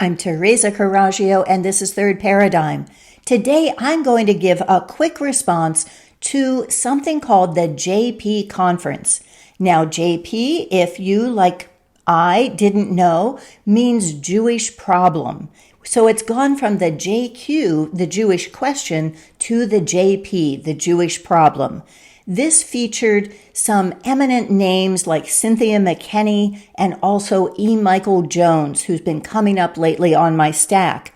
I'm Teresa Carraggio, and this is Third Paradigm. Today, I'm going to give a quick response to something called the JP Conference. Now, JP, if you, like I, didn't know, means Jewish problem. So it's gone from the JQ, the Jewish question, to the JP, the Jewish problem. This featured some eminent names like Cynthia McKinney and also E. Michael Jones, who's been coming up lately on my stack.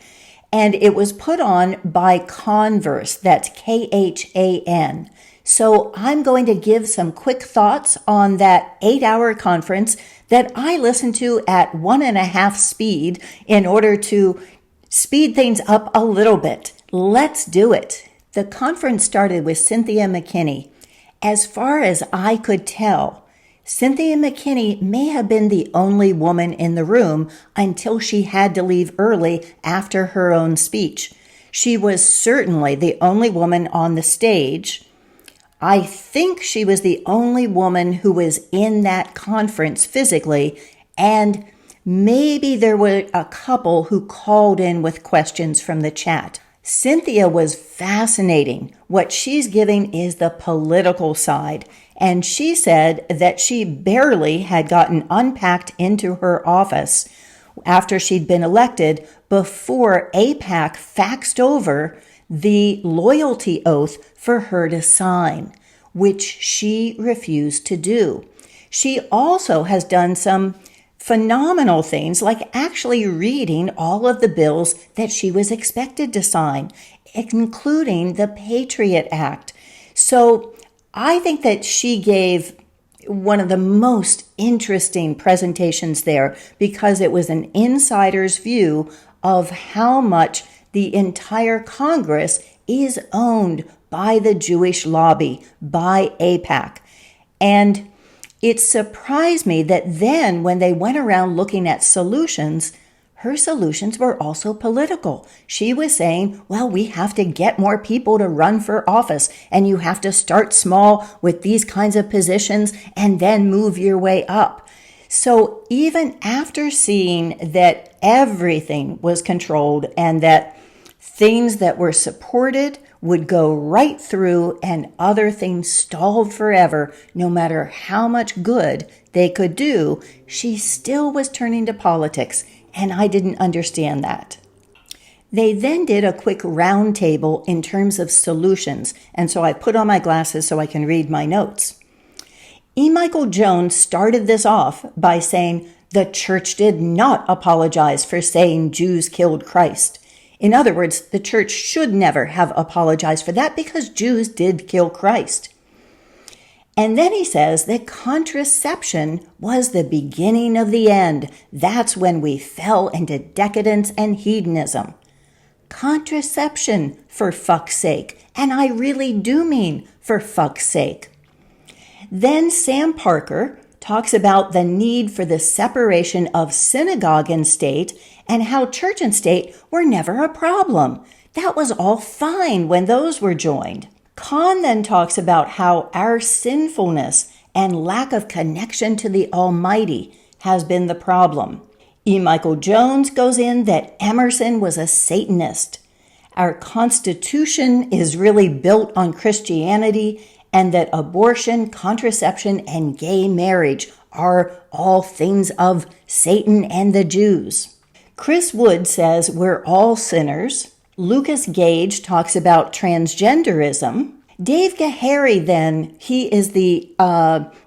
And it was put on by Converse, that's Khan. So I'm going to give some quick thoughts on that 8-hour conference that I listened to at 1.5 speed in order to speed things up a little bit. Let's do it. The conference started with Cynthia McKinney. As far as I could tell, Cynthia McKinney may have been the only woman in the room until she had to leave early after her own speech. She was certainly the only woman on the stage. I think she was the only woman who was in that conference physically, and maybe there were a couple who called in with questions from the chat. Cynthia was fascinating. What she's giving is the political side. And she said that she barely had gotten unpacked into her office after she'd been elected before AIPAC faxed over the loyalty oath for her to sign, which she refused to do. She also has done some phenomenal things, like actually reading all of the bills that she was expected to sign, including the Patriot Act. So I think that she gave one of the most interesting presentations there because it was an insider's view of how much the entire Congress is owned by the Jewish lobby, by AIPAC. And it surprised me that then when they went around looking at solutions, her solutions were also political. She was saying, well, we have to get more people to run for office, and you have to start small with these kinds of positions and then move your way up. So even after seeing that everything was controlled and that things that were supported would go right through and other things stalled forever, no matter how much good they could do, she still was turning to politics, and I didn't understand that. They then did a quick round table in terms of solutions, and so I put on my glasses so I can read my notes. E. Michael Jones started this off by saying the church did not apologize for saying Jews killed Christ. In other words, the church should never have apologized for that because Jews did kill Christ. And then he says that contraception was the beginning of the end. That's when we fell into decadence and hedonism. Contraception, for fuck's sake. And I really do mean for fuck's sake. Then Sam Parker talks about the need for the separation of synagogue and state and how church and state were never a problem. That was all fine when those were joined. Kahn then talks about how our sinfulness and lack of connection to the Almighty has been the problem. E. Michael Jones goes in that Emerson was a Satanist. Our Constitution is really built on Christianity, and that abortion, contraception, and gay marriage are all things of Satan and the Jews. Chris Wood says we're all sinners. Lucas Gage talks about transgenderism. Dave Gahary then, he is the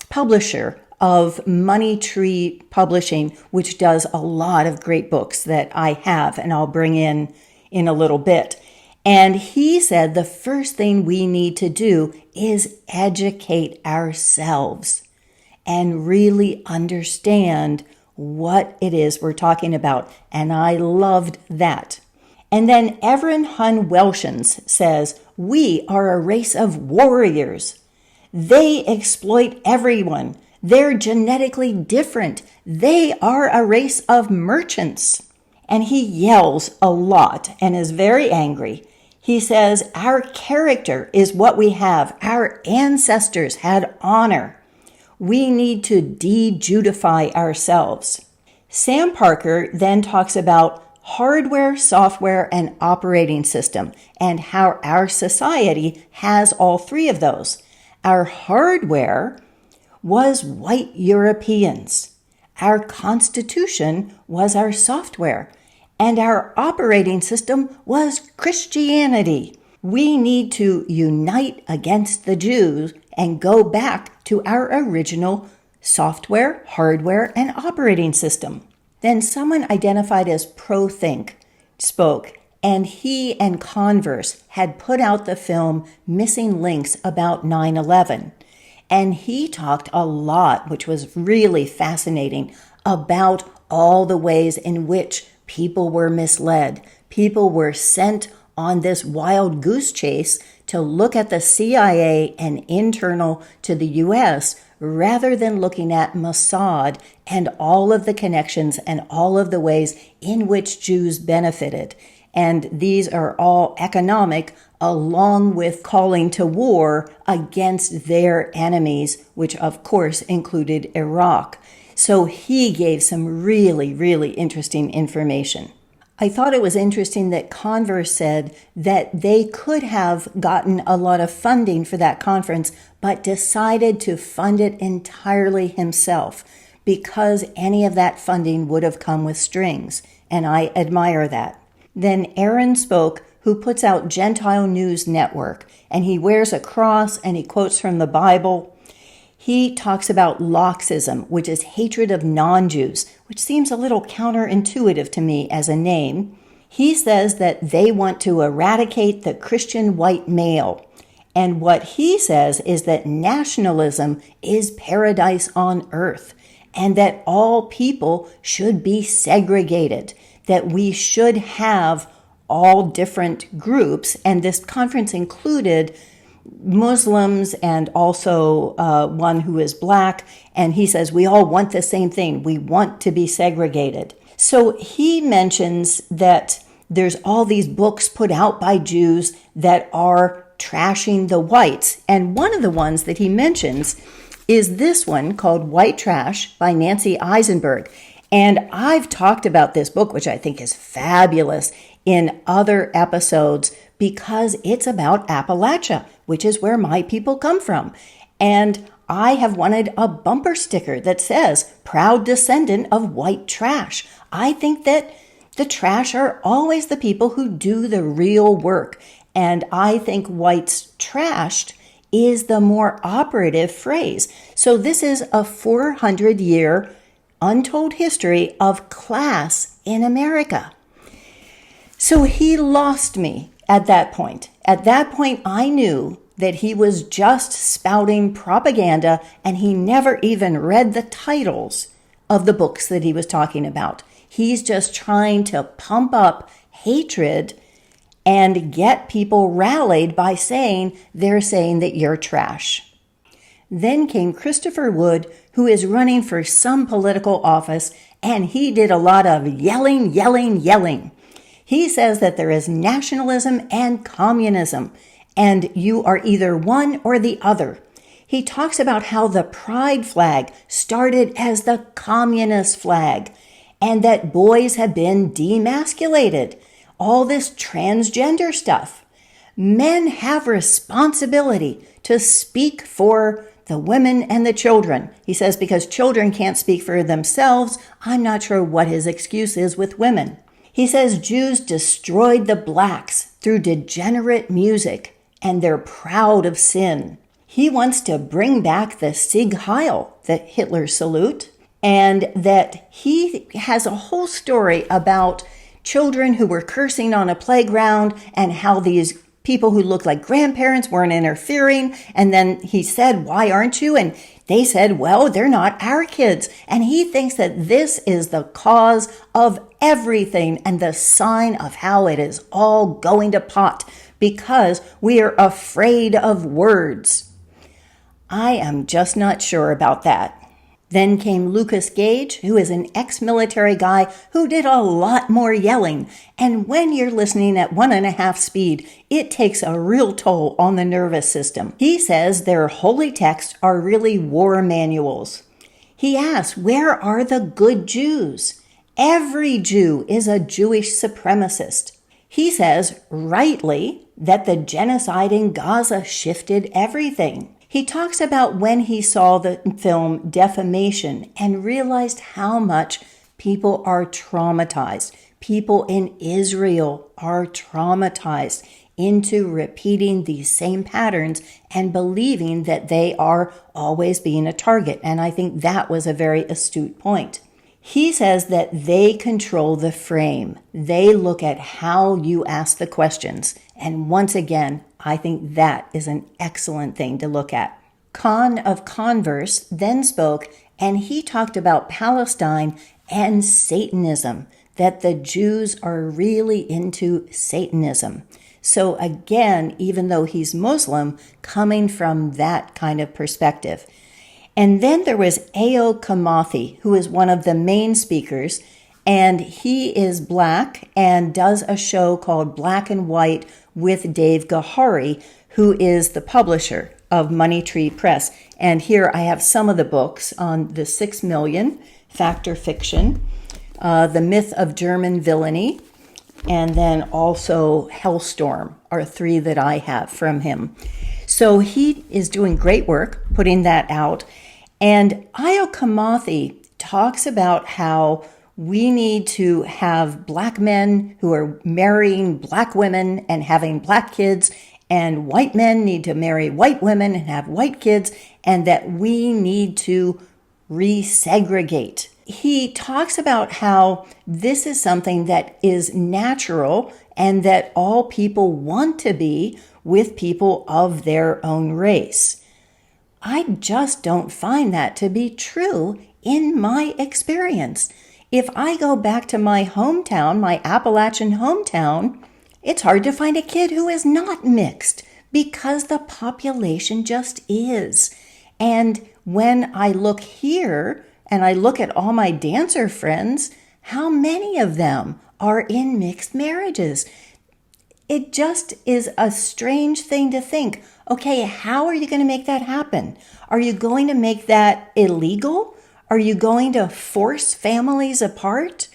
publisher of Money Tree Publishing, which does a lot of great books that I have and I'll bring in a little bit. And he said the first thing we need to do is educate ourselves and really understand what it is we're talking about. And I loved that. And then Everin Hun Welshons says, we are a race of warriors. They exploit everyone. They're genetically different. They are a race of merchants. And he yells a lot and is very angry. He says, our character is what we have. Our ancestors had honor. We need to de-Judify ourselves. Sam Parker then talks about hardware, software, and operating system, and how our society has all three of those. Our hardware was white Europeans. Our Constitution was our software, and our operating system was Christianity. We need to unite against the Jews and go back to our original software, hardware, and operating system. Then someone identified as ProThink spoke, and he and Converse had put out the film Missing Links about 9/11. And he talked a lot, which was really fascinating, about all the ways in which people were misled. People were sent on this wild goose chase to look at the CIA and internal to the U.S. rather than looking at Mossad and all of the connections and all of the ways in which Jews benefited. And these are all economic, along with calling to war against their enemies, which of course included Iraq. So he gave some really, really interesting information. I thought it was interesting that Converse said that they could have gotten a lot of funding for that conference, but decided to fund it entirely himself because any of that funding would have come with strings, and I admire that. Then Aaron spoke, who puts out Gentile News Network, and he wears a cross and he quotes from the Bible. He talks about Loxism, which is hatred of non-Jews, which seems a little counterintuitive to me as a name. He says that they want to eradicate the Christian white male. And what he says is that nationalism is paradise on earth, and that all people should be segregated, that we should have all different groups. And this conference included Muslims and also one who is black. And he says, we all want the same thing. We want to be segregated. So he mentions that there's all these books put out by Jews that are trashing the whites. And one of the ones that he mentions is this one called White Trash by Nancy Eisenberg. And I've talked about this book, which I think is fabulous, in other episodes because it's about Appalachia, which is where my people come from. And I have wanted a bumper sticker that says, proud descendant of white trash. I think that the trash are always the people who do the real work. And I think whites trashed is the more operative phrase. So this is a 400-year untold history of class in America. So he lost me at that point. At that point, I knew that he was just spouting propaganda and he never even read the titles of the books that he was talking about. He's just trying to pump up hatred and get people rallied by saying they're saying that you're trash. Then came Christopher Wood, who is running for some political office, and he did a lot of yelling. He says that there is nationalism and communism, and you are either one or the other. He talks about how the pride flag started as the communist flag, and that boys have been demasculated. All this transgender stuff. Men have responsibility to speak for the women and the children. He says because children can't speak for themselves, I'm not sure what his excuse is with women. He says Jews destroyed the blacks through degenerate music, and they're proud of sin. He wants to bring back the Sieg Heil, the Hitler salute, and that he has a whole story about children who were cursing on a playground and how these people who looked like grandparents weren't interfering. And then he said, why aren't you? And they said, well, they're not our kids. And he thinks that this is the cause of everything and the sign of how it is all going to pot because we are afraid of words. I am just not sure about that. Then came Lucas Gage, who is an ex-military guy who did a lot more yelling. And when you're listening at 1.5 speed, it takes a real toll on the nervous system. He says their holy texts are really war manuals. He asks, where are the good Jews? Every Jew is a Jewish supremacist. He says, rightly, that the genocide in Gaza shifted everything. He talks about when he saw the film Defamation and realized how much people are traumatized. People in Israel are traumatized into repeating these same patterns and believing that they are always being a target. And I think that was a very astute point. He says that they control the frame. They look at how you ask the questions. And once again, I think that is an excellent thing to look at. Khan of Converse then spoke, and he talked about Palestine and Satanism, that the Jews are really into Satanism. So again, even though he's Muslim, coming from that kind of perspective. And then there was A.O. Kamathi, who is one of the main speakers, and he is black and does a show called Black and White with Dave Gahari, who is the publisher of Money Tree Press. And here I have some of the books on the 6 Million, Fact or Fiction, The Myth of German Villainy, and then also Hellstorm are 3 that I have from him. So he is doing great work putting that out. And Io Kamathi talks about how we need to have black men who are marrying black women and having black kids, and white men need to marry white women and have white kids, and that we need to resegregate. He talks about how this is something that is natural and that all people want to be with people of their own race. I just don't find that to be true in my experience. If I go back to my hometown, my Appalachian hometown, it's hard to find a kid who is not mixed because the population just is. And when I look here and I look at all my dancer friends, how many of them are in mixed marriages? It just is a strange thing to think. Okay, how are you going to make that happen? Are you going to make that illegal? Are you going to force families apart?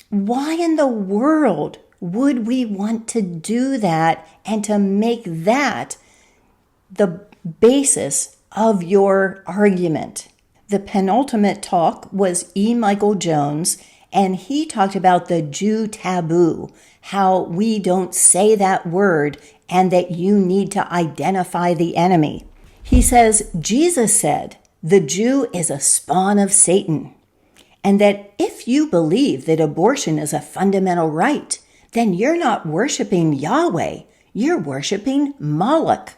Why in the world would we want to do that and to make that the basis of your argument? The penultimate talk was E. Michael Jones, and he talked about the Jew taboo, how we don't say that word and that you need to identify the enemy. He says, Jesus said, the Jew is a spawn of Satan, and that if you believe that abortion is a fundamental right, then you're not worshiping Yahweh, you're worshiping Moloch.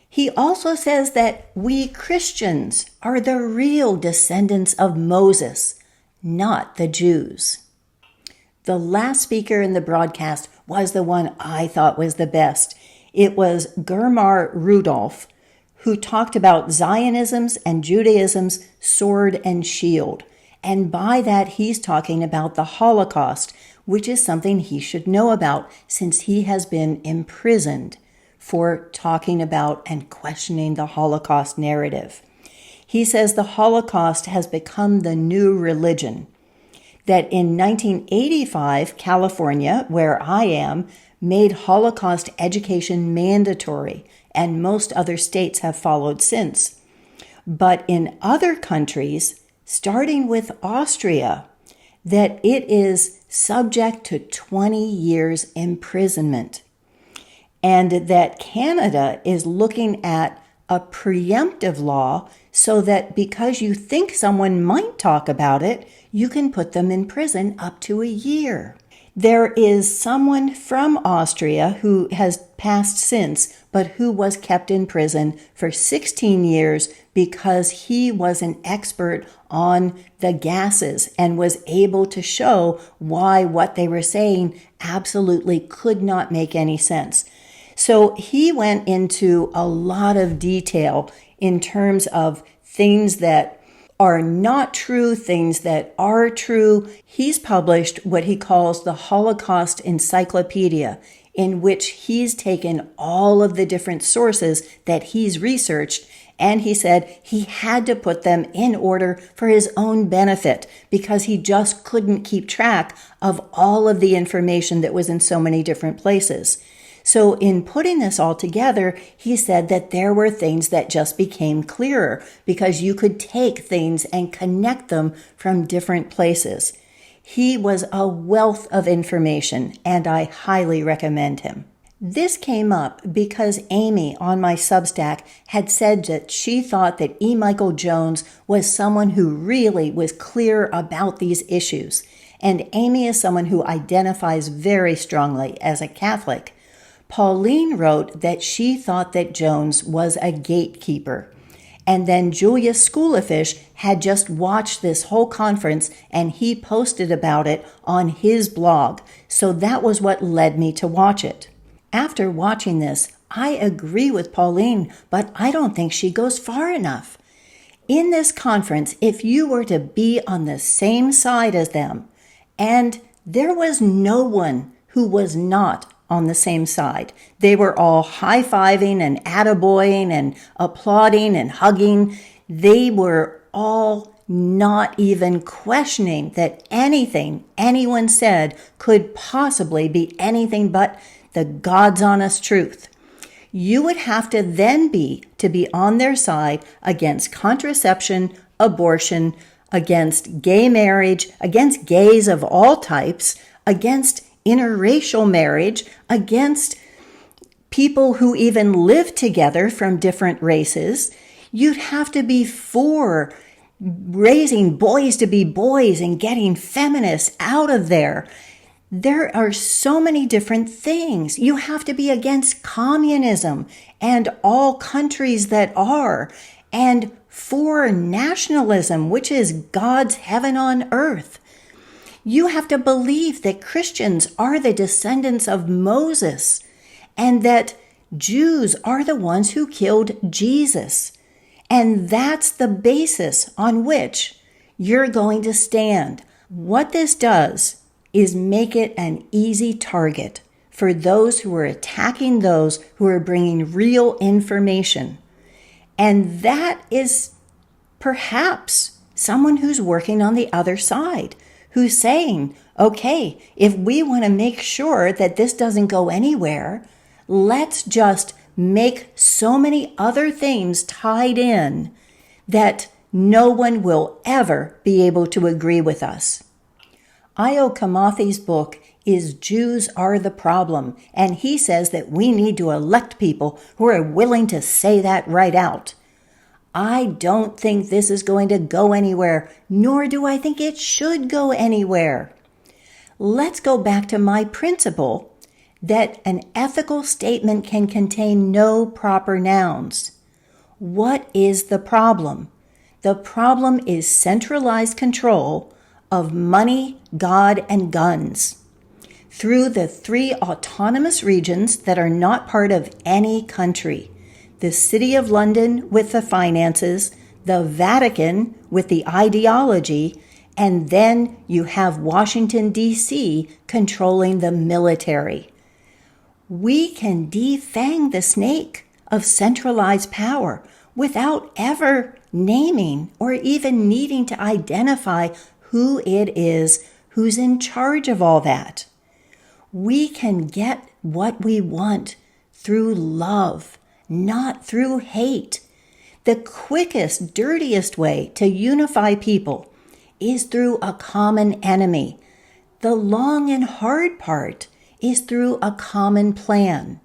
He also says that we Christians are the real descendants of Moses, not the Jews. The last speaker in the broadcast was the one I thought was the best. It was Germar Rudolph, who talked about Zionism's and Judaism's sword and shield. And by that, he's talking about the Holocaust, which is something he should know about since he has been imprisoned for talking about and questioning the Holocaust narrative. He says the Holocaust has become the new religion. That in 1985, California, where I am, made Holocaust education mandatory, and most other states have followed since. But in other countries, starting with Austria, that it is subject to 20 years imprisonment. And that Canada is looking at a preemptive law so that because you think someone might talk about it, you can put them in prison up to a year. There is someone from Austria who has passed since, but who was kept in prison for 16 years because he was an expert on the gases and was able to show why what they were saying absolutely could not make any sense. So he went into a lot of detail in terms of things that are not true, things that are true. He's published what he calls the Holocaust Encyclopedia. in which he's taken all of the different sources that he's researched, and he said he had to put them in order for his own benefit because he just couldn't keep track of all of the information that was in so many different places. So in putting this all together, he said that there were things that just became clearer because you could take things and connect them from different places. He was a wealth of information, and I highly recommend him. This came up because Amy on my Substack had said that she thought that E. Michael Jones was someone who really was clear about these issues. And Amy is someone who identifies very strongly as a Catholic. Pauline wrote that she thought that Jones was a gatekeeper. And then Julius Schoolafish had just watched this whole conference and he posted about it on his blog. So that was what led me to watch it. After watching this, I agree with Pauline, but I don't think she goes far enough. In this conference, if you were to be on the same side as them, and there was no one who was not on the same side. They were all high-fiving and attaboying and applauding and hugging. They were all not even questioning that anything anyone said could possibly be anything but the God's honest truth. You would have to then be on their side against contraception, abortion, against gay marriage, against gays of all types, against interracial marriage, against people who even live together from different races. You'd have to be for raising boys to be boys and getting feminists out of there. There are so many different things. You have to be against communism and all countries that are, and for nationalism, which is God's heaven on earth. You have to believe that Christians are the descendants of Moses and that Jews are the ones who killed Jesus. And that's the basis on which you're going to stand. What this does is make it an easy target for those who are attacking those who are bringing real information. And that is perhaps someone who's working on the other side, who's saying, okay, if we want to make sure that this doesn't go anywhere, let's just make so many other things tied in that no one will ever be able to agree with us. Io Kamathi's book is Jews Are the Problem, and he says that we need to elect people who are willing to say that right out. I don't think this is going to go anywhere, nor do I think it should go anywhere. Let's go back to my principle that an ethical statement can contain no proper nouns. What is the problem? The problem is centralized control of money, God, and guns through the 3 autonomous regions that are not part of any country. The City of London with the finances, the Vatican with the ideology, and then you have Washington, D.C. controlling the military. We can defang the snake of centralized power without ever naming or even needing to identify who it is who's in charge of all that. We can get what we want through love, not through hate. The quickest, dirtiest way to unify people is through a common enemy. The long and hard part is through a common plan.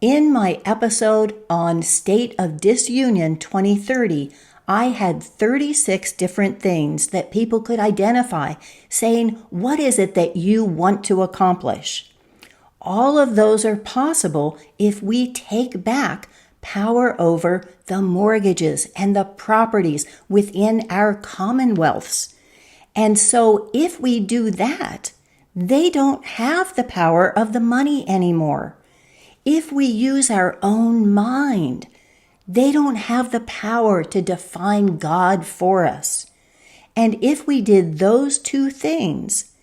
In my episode on State of Disunion 2030, I had 36 different things that people could identify, saying, what is it that you want to accomplish? All of those are possible if we take back power over the mortgages and the properties within our commonwealths. And so if we do that, they don't have the power of the money anymore. If we use our own mind, they don't have the power to define God for us. And if we did those 2 things,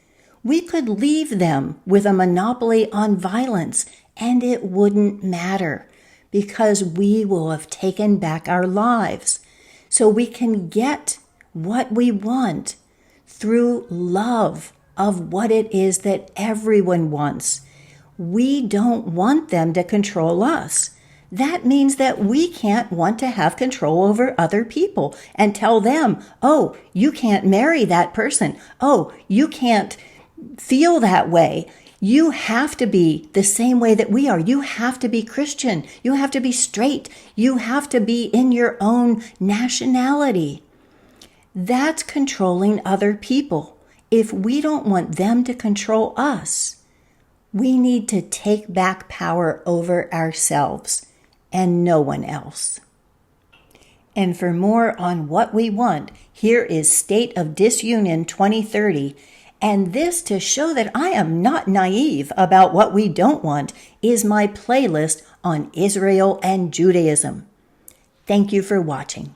We could leave them with a monopoly on violence, and it wouldn't matter because we will have taken back our lives. So we can get what we want through love of what it is that everyone wants. We don't want them to control us. That means that we can't want to have control over other people and tell them, oh, you can't marry that person. Oh, you can't feel that way. You have to be the same way that we are. You have to be Christian. You have to be straight. You have to be in your own nationality. That's controlling other people. If we don't want them to control us, we need to take back power over ourselves and no one else. And for more on what we want, here is State of Disunion 2030. And this, to show that I am not naive about what we don't want, is my playlist on Israel and Judaism. Thank you for watching.